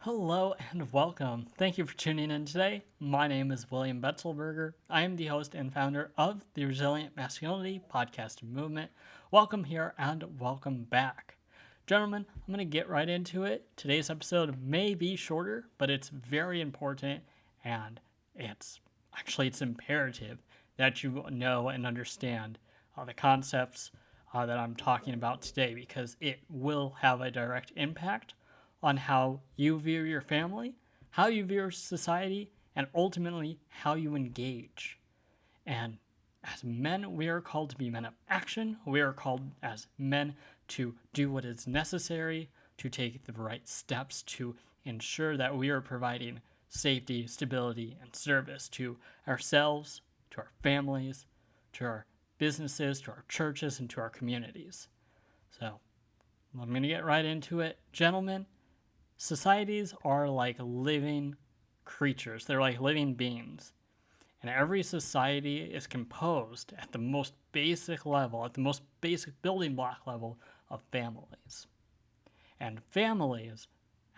Hello and welcome. Thank you for tuning in today. My name is William Betzelberger. I am the host and founder of the Resilient Masculinity podcast and movement. Welcome here and welcome back. Gentlemen, I'm going to get right into it. Today's episode may be shorter, but it's very important and it's imperative that you know and understand the concepts that I'm talking about today because it will have a direct impact on how you view your family, how you view society, and ultimately how you engage. And as men, we are called to be men of action. We are called as men to do what is necessary, to take the right steps to ensure that we are providing safety, stability, and service to ourselves, to our families, to our businesses, to our churches, and to our communities. So I'm going to get right into it. Gentlemen, societies are like living creatures. They're like living beings. And every society is composed at the most basic level, at the most basic building block level of families. And families,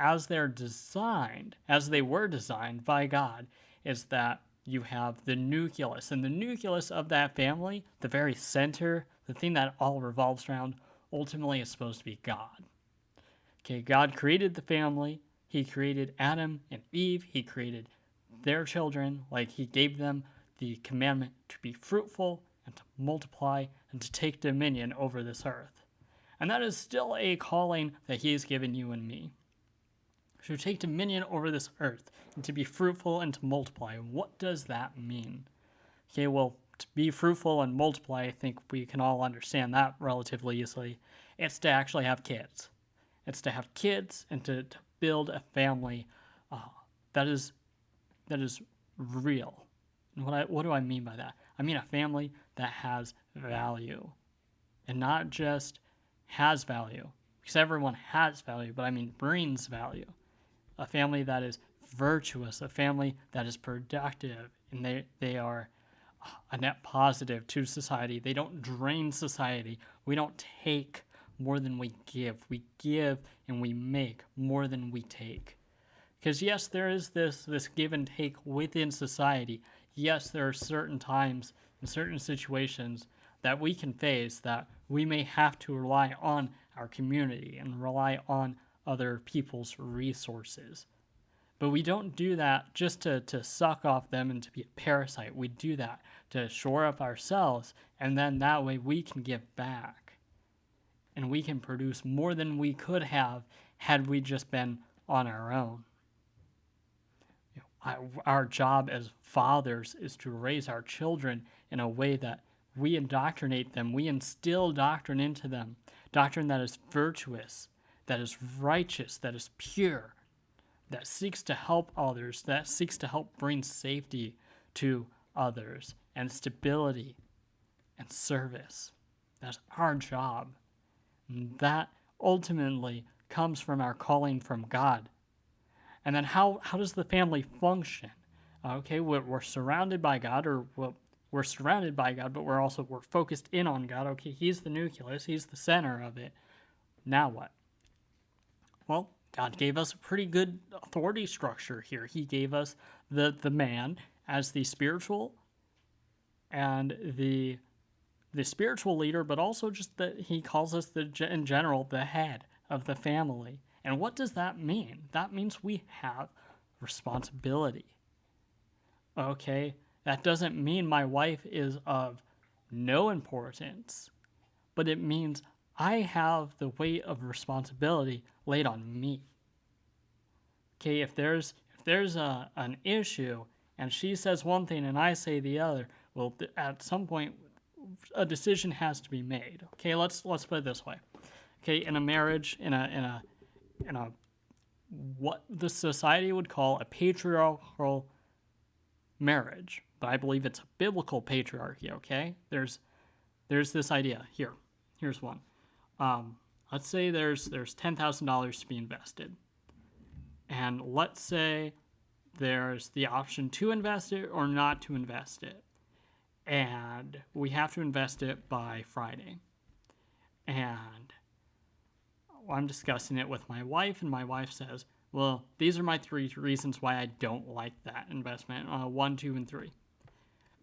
as they're designed, as they were designed by God, is that you have the nucleus. And the nucleus of that family, the very center, the thing that all revolves around, ultimately is supposed to be God. Okay, God created the family. He created Adam and Eve. He created their children. Like, he gave them the commandment to be fruitful and to multiply and to take dominion over this earth. And that is still a calling that he has given you and me. To take dominion over this earth and to be fruitful and to multiply. What does that mean? Okay, well, to be fruitful and multiply, I think we can all understand that relatively easily. It's to actually have kids. It's to have kids and to build a family that is real. And what do I mean by that? I mean a family that has value. And not just has value, because everyone has value, but I mean brings value. A family that is virtuous, a family that is productive, and they are a net positive to society. They don't drain society. We don't take more than we give. We give and we make more than we take. Because yes, there is this give and take within society. Yes, there are certain times and certain situations that we can face that we may have to rely on our community and rely on other people's resources. But we don't do that just to suck off them and to be a parasite. We do that to shore up ourselves, and then that way we can give back. And we can produce more than we could have had we just been on our own. Our job as fathers is to raise our children in a way that we indoctrinate them. We instill doctrine into them. Doctrine that is virtuous, that is righteous, that is pure, that seeks to help others, that seeks to help bring safety to others and stability and service. That's our job. And that ultimately comes from our calling from God. And then how does the family function? Okay, we're surrounded by God, we're surrounded by God, but we're focused in on God. Okay, he's the nucleus, he's the center of it. Now what? Well, God gave us a pretty good authority structure here. He gave us the man as the spiritual and the spiritual leader, but also just that he calls us in general the head of the family. And what does that mean? That means we have responsibility. Okay, that doesn't mean my wife is of no importance, but it means I have the weight of responsibility laid on me. Okay, if there's an issue and she says one thing and I say the other, well, at some point a decision has to be made. Okay, let's put it this way. Okay, in a marriage, in a what the society would call a patriarchal marriage, but I believe it's a biblical patriarchy. Okay, there's this idea here. Here's one. Let's say there's $10,000 to be invested, and let's say there's the option to invest it or not to invest it. And we have to invest it by Friday. And I'm discussing it with my wife, and my wife says, Well, these are my 3 reasons why I don't like that investment, 1, 2, and 3.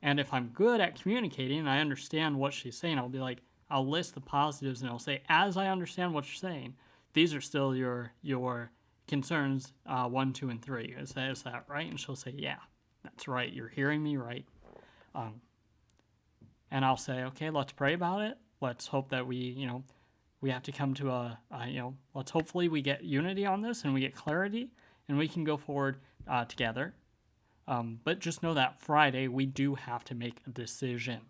And if I'm good at communicating and I understand what she's saying, I'll be like, I'll list the positives and I'll say, as I understand what you're saying, these are still your concerns, 1, 2, and 3. Is that right? And she'll say, yeah, that's right. You're hearing me right. And I'll say, okay, let's pray about it. Let's hope that we have to come to let's hopefully we get unity on this and we get clarity and we can go forward together. But just know that Friday we do have to make a decision.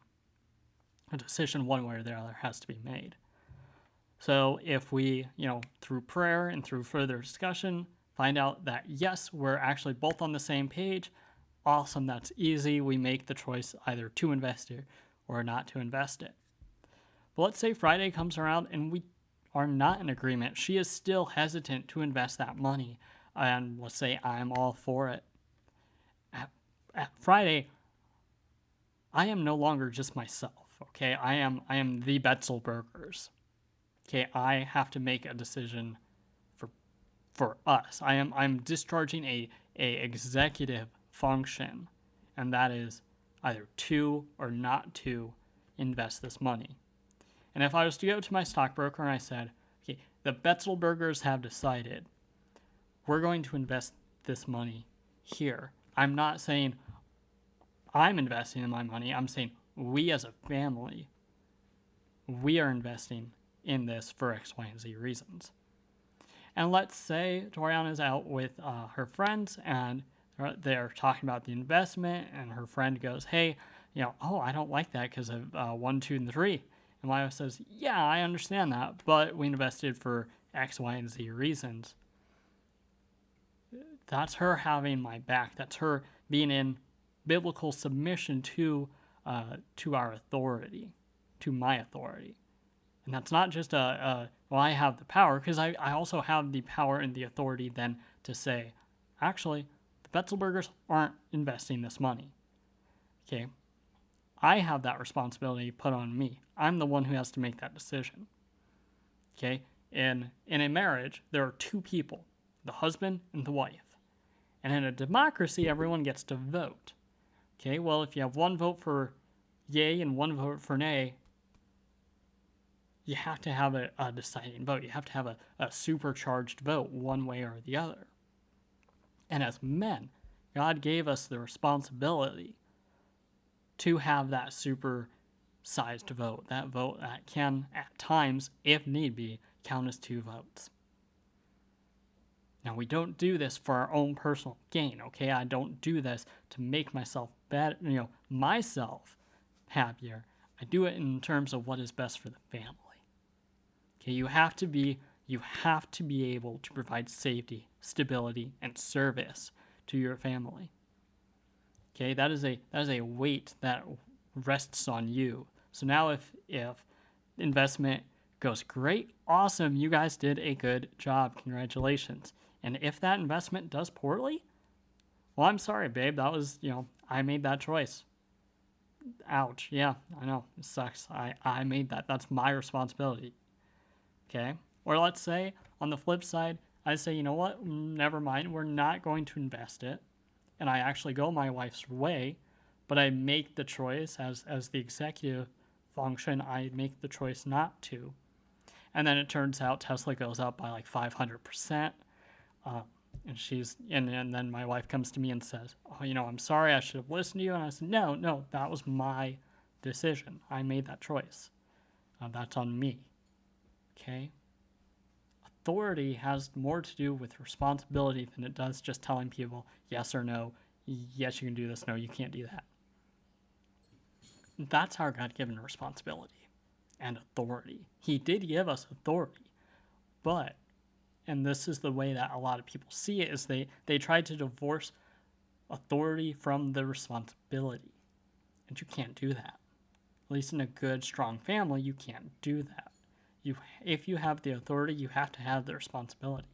A decision one way or the other has to be made. So if we, through prayer and through further discussion, find out that yes, we're actually both on the same page, awesome, that's easy. We make the choice either to invest it or not to invest it. But let's say Friday comes around and we are not in agreement. She is still hesitant to invest that money. And let's say I'm all for it. At Friday, I am no longer just myself. Okay, I am the Betzelbergers. Okay, I have to make a decision for us. I'm discharging a executive function, and that is either to or not to invest this money. And if I was to go to my stockbroker and I said, okay, the Betzelbergers have decided we're going to invest this money here. I'm not saying I'm investing in my money. I'm saying we as a family, we are investing in this for X, Y, and Z reasons. And let's say Toriana's out with her friends and they're talking about the investment and her friend goes, hey, I don't like that because of 1, 2, and 3. And my wife says, yeah, I understand that, but we invested for X, Y, and Z reasons. That's her having my back. That's her being in biblical submission to our authority, to my authority. And that's not just I have the power, because I also have the power and the authority then to say, actually, the Betzelbergers aren't investing this money. Okay? I have that responsibility put on me. I'm the one who has to make that decision. Okay? In a marriage, there are 2 people, the husband and the wife. And in a democracy, everyone gets to vote. Okay? Well, if you have 1 vote for yay and 1 vote for nay, you have to have a deciding vote. You have to have a supercharged vote one way or the other. And as men, God gave us the responsibility to have that super-sized vote. That vote that can, at times, if need be, count as 2 votes. Now, we don't do this for our own personal gain, okay? I don't do this to make myself better, myself happier. I do it in terms of what is best for the family. Okay, you have to be able to provide safety, stability, and service to your family. Okay, that is a weight that rests on you. So now if investment goes great, awesome, you guys did a good job, congratulations. And if that investment does poorly, well, I'm sorry, babe, that was, I made that choice. Ouch, yeah, I know, it sucks. I made that. That's my responsibility. Okay? Or let's say, on the flip side, I say, you know what, never mind, we're not going to invest it. And I actually go my wife's way, but I make the choice as the executive function, I make the choice not to. And then it turns out Tesla goes up by like 500%. And then my wife comes to me and says, oh, I'm sorry, I should have listened to you. And I said, no, that was my decision. I made that choice. That's on me. Okay? Authority has more to do with responsibility than it does just telling people yes or no. Yes, you can do this. No, you can't do that. That's our God-given responsibility and authority. He did give us authority, but, and this is the way that a lot of people see it, is they try to divorce authority from the responsibility. And you can't do that. At least in a good, strong family, you can't do that. If you have the authority, you have to have the responsibility.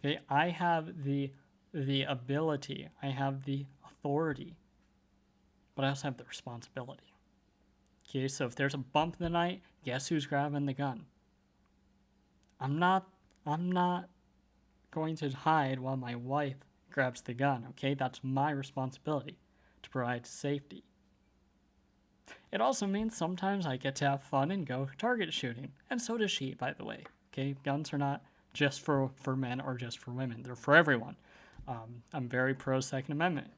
Okay, I have the ability, I have the authority, but I also have the responsibility. Okay, so if there's a bump in the night, guess who's grabbing the gun? I'm not going to hide while my wife grabs the gun, okay? That's my responsibility to provide safety. It also means sometimes I get to have fun and go target shooting, and so does she, by the way, okay? Guns are not just for men or just for women, they're for everyone. I'm very pro Second Amendment.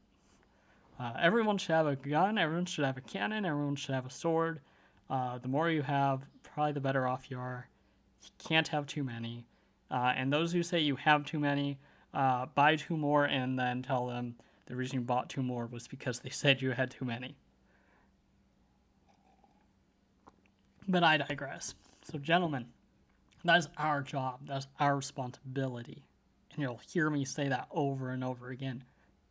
Everyone should have a gun, everyone should have a cannon, everyone should have a sword. The more you have, probably the better off you are. You can't have too many. And those who say you have too many, buy two more and then tell them the reason you bought two more was because they said you had too many. But I digress. So, gentlemen, that is our job. That's our responsibility. And you'll hear me say that over and over again.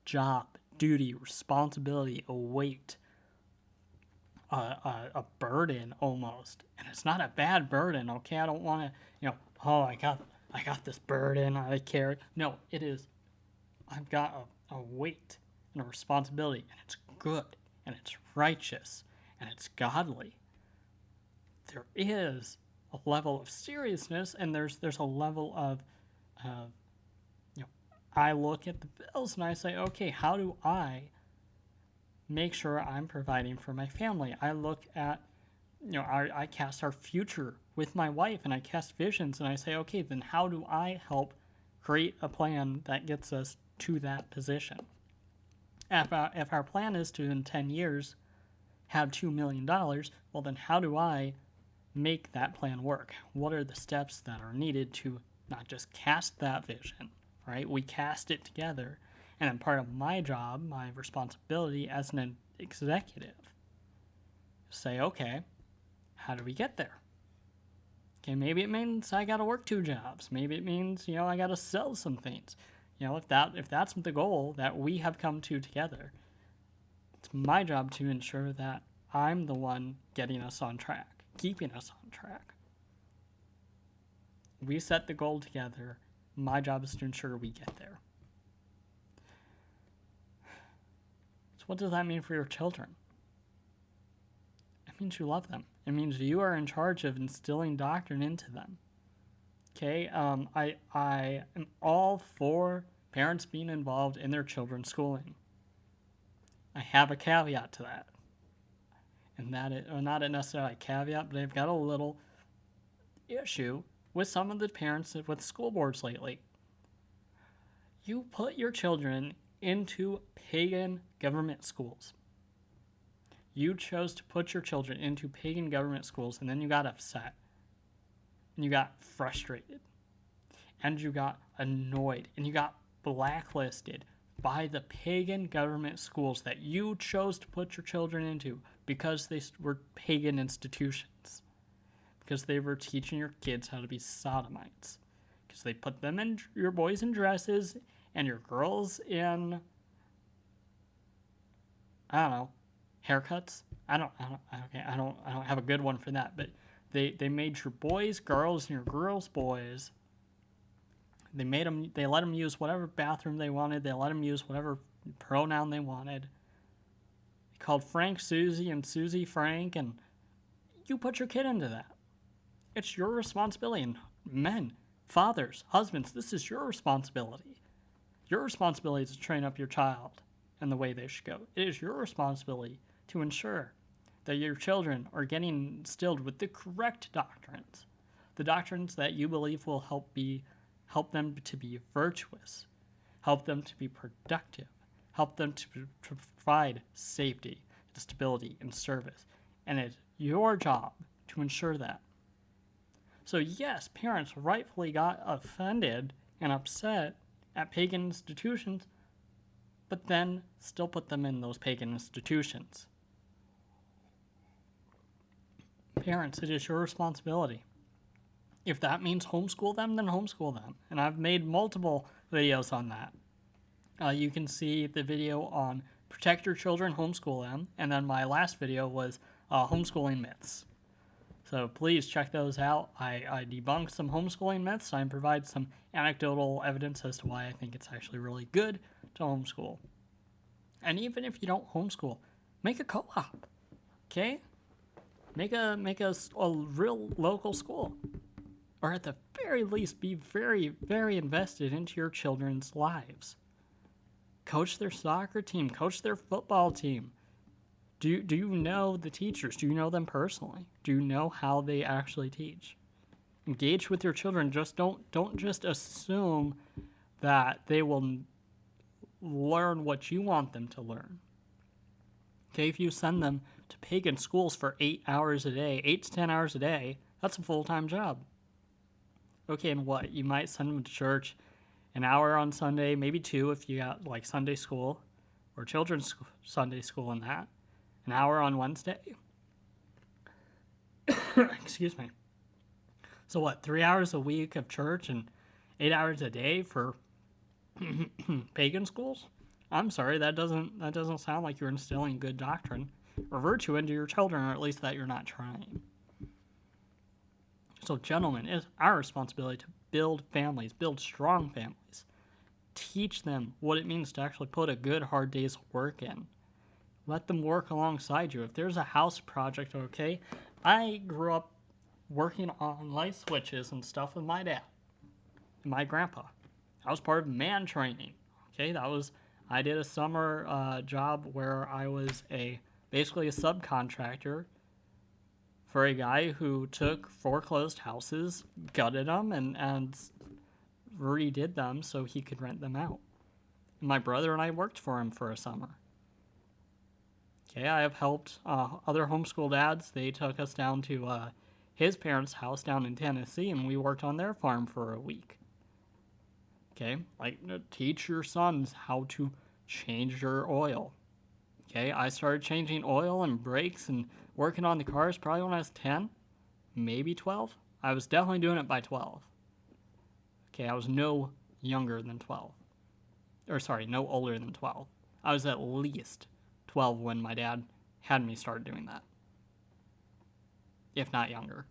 Job, duty, responsibility, a weight, a burden almost. And it's not a bad burden, okay? I don't want to, oh, I got this burden I carry. No, it is, I've got a weight and a responsibility, and it's good, and it's righteous, and it's godly. There is a level of seriousness, and there's a level of, I look at the bills and I say, okay, how do I make sure I'm providing for my family? I look at, I cast our future with my wife, and I cast visions, and I say, okay, then how do I help create a plan that gets us to that position? If our plan is to, in 10 years, have $2 million, well, then how do I make that plan work? What are the steps that are needed to not just cast that vision, right? We cast it together. And then part of my job, my responsibility as an executive, say, okay, how do we get there? Okay, maybe it means I gotta work 2 jobs. Maybe it means, I gotta sell some things. If that's the goal that we have come to together, it's my job to ensure that I'm the one getting us on track, keeping us on track. We set the goal together. My job is to ensure we get there. So what does that mean for your children? It means you love them. It means you are in charge of instilling doctrine into them. Okay, I am all for parents being involved in their children's schooling. I have a caveat to that. And that is, or not necessarily a caveat, but I've got a little issue with some of the parents with school boards lately. You put your children into pagan government schools. You chose to put your children into pagan government schools, and then you got upset. And you got frustrated. And you got annoyed. And you got blacklisted by the pagan government schools that you chose to put your children into because they were pagan institutions. Because they were teaching your kids how to be sodomites. Because they put them in, your boys in dresses and your girls in, I don't know, haircuts. I don't have a good one for that, but they made your boys girls and your girls boys. They let them use whatever bathroom they wanted. They let them use whatever pronoun they wanted. They called Frank Susie and Susie Frank, and you put your kid into that. It's your responsibility. And men, fathers, husbands, this is your responsibility. Your responsibility is to train up your child in the way they should go. It is your responsibility to ensure that your children are getting instilled with the correct doctrines, the doctrines that you believe will help them to be virtuous, help them to be productive, help them to provide safety, stability, and service. And it's your job to ensure that. So yes, parents rightfully got offended and upset at pagan institutions, but then still put them in those pagan institutions. Parents, it is your responsibility. If that means homeschool them, then homeschool them. And I've made multiple videos on that. You can see the video on protect your children, homeschool them. And then my last video was homeschooling myths. So please check those out. I debunk some homeschooling myths. I provide some anecdotal evidence as to why I think it's actually really good to homeschool. And even if you don't homeschool, make a co-op, okay? Make a real local school. or at the very least, be very, very invested into your children's lives. Coach their soccer team, coach their football team. Do you know the teachers? Do you know them personally? Do you know how they actually teach? Engage with your children. Just don't just assume that they will learn what you want them to learn. Okay, if you send them to pagan schools for 8 hours a day, 8 to 10 hours a day, that's a full-time job. Okay, and what? You might send them to church an hour on Sunday, maybe 2 if you got like Sunday school or children's Sunday school and that. An hour on Wednesday. Excuse me. So what, 3 hours a week of church and 8 hours a day for pagan schools? I'm sorry, that doesn't sound like you're instilling good doctrine or virtue into your children, or at least that you're not trying. So, gentlemen, it's our responsibility to build families, build strong families. Teach them what it means to actually put a good, hard day's work in. Let them work alongside you. If there's a house project, okay, I grew up working on light switches and stuff with my dad and my grandpa. I was part of man training. Okay, I did a summer job where I was basically a subcontractor for a guy who took foreclosed houses, gutted them, and redid them so he could rent them out. My brother and I worked for him for a summer. Okay, I have helped other homeschool dads. They took us down to his parents' house down in Tennessee, and we worked on their farm for a week. Okay, like teach your sons how to change your oil. Okay, I started changing oil and brakes and working on the cars probably when I was 10, maybe 12. I was definitely doing it by 12. Okay, I was no younger than 12. No older than 12. I was at least 12 when my dad had me start doing that, if not younger.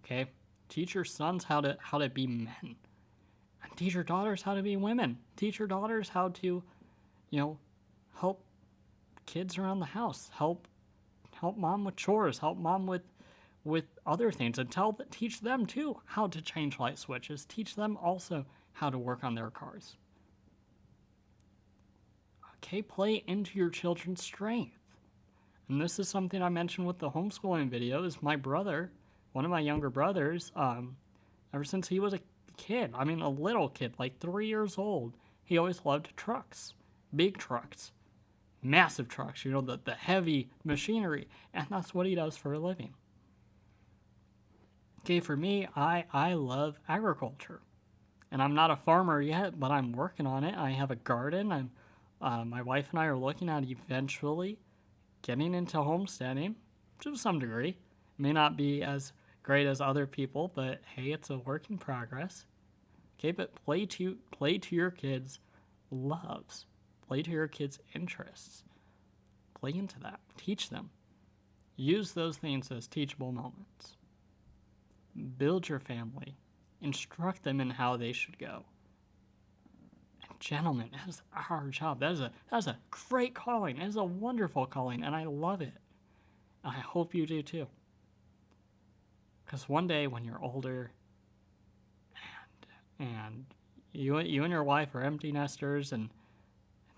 Okay, teach your sons how to be men, and teach your daughters how to be women. Teach your daughters how to, help kids around the house, help mom with chores, help mom with other things, and teach them too how to change light switches. Teach them also how to work on their cars. Okay, play into your children's strength. And this is something I mentioned with the homeschooling video, is my brother, one of my younger brothers, ever since he was a kid, a little kid, like 3 years old, he always loved trucks, big trucks, massive trucks, the heavy machinery, and that's what he does for a living. Okay, for me, I love agriculture, and I'm not a farmer yet, but I'm working on it. I have a garden. My wife and I are looking at eventually getting into homesteading to some degree. It may not be as great as other people, but hey, it's a work in progress. Okay, but play to your kids' loves. Play to your kids' interests. Play into that. Teach them. Use those things as teachable moments. Build your family. Instruct them in how they should go. And gentlemen, that is our job. That is a great calling. It is a wonderful calling, and I love it. And I hope you do too. Because one day when you're older and you and your wife are empty nesters, and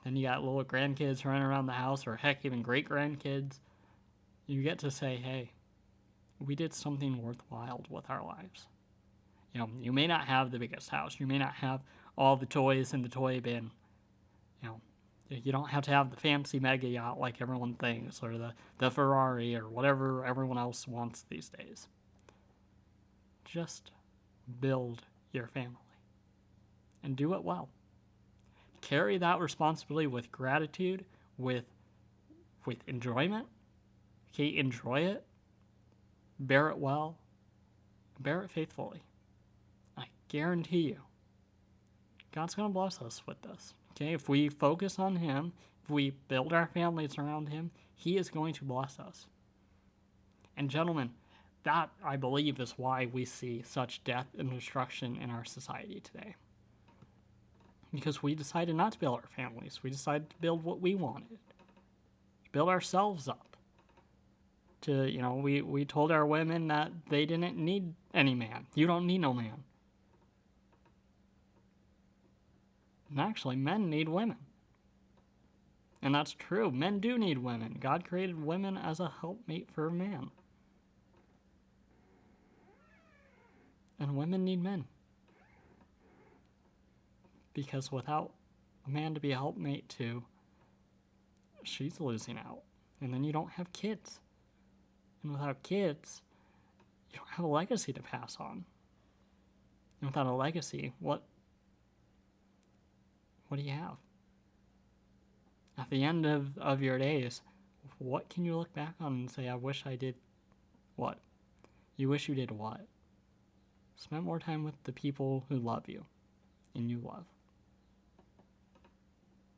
then you got little grandkids running around the house, or heck, even great grandkids, you get to say, hey, we did something worthwhile with our lives. You may not have the biggest house. You may not have all the toys in the toy bin. You don't have to have the fancy mega yacht like everyone thinks, or the Ferrari, or whatever everyone else wants these days. Just build your family and do it well. Carry that responsibility with gratitude, with enjoyment. Okay, enjoy it. Bear it well. Bear it faithfully. I guarantee you, God's going to bless us with this. Okay, if we focus on Him, if we build our families around Him, He is going to bless us. And gentlemen, that, I believe, is why we see such death and destruction in our society today. Because we decided not to build our families. We decided to build what we wanted. To build ourselves up. We told our women that they didn't need any man. You don't need no man. And actually, men need women. And that's true. Men do need women. God created women as a helpmate for a man. And women need men. Because without a man to be a helpmate to, she's losing out. And then you don't have kids. And without kids, you don't have a legacy to pass on. And without a legacy, what do you have? At the end of your days, what can you look back on and say, I wish I did what? You wish you did what? Spend more time with the people who love you and you love.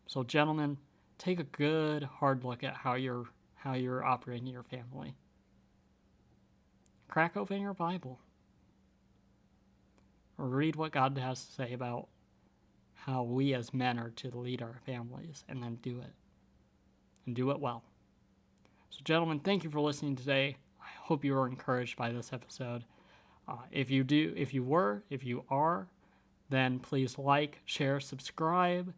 So gentlemen, take a good hard look at how you're operating your family. Crack open your Bible. Or read what God has to say about how we as men are to lead our families, and then do it. And do it well. So gentlemen, thank you for listening today. I hope you were encouraged by this episode. If you are, then please like, share, subscribe,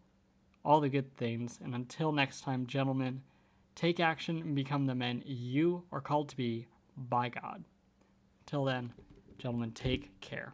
all the good things. And until next time, gentlemen, take action and become the men you are called to be by God. Till then, gentlemen, take care.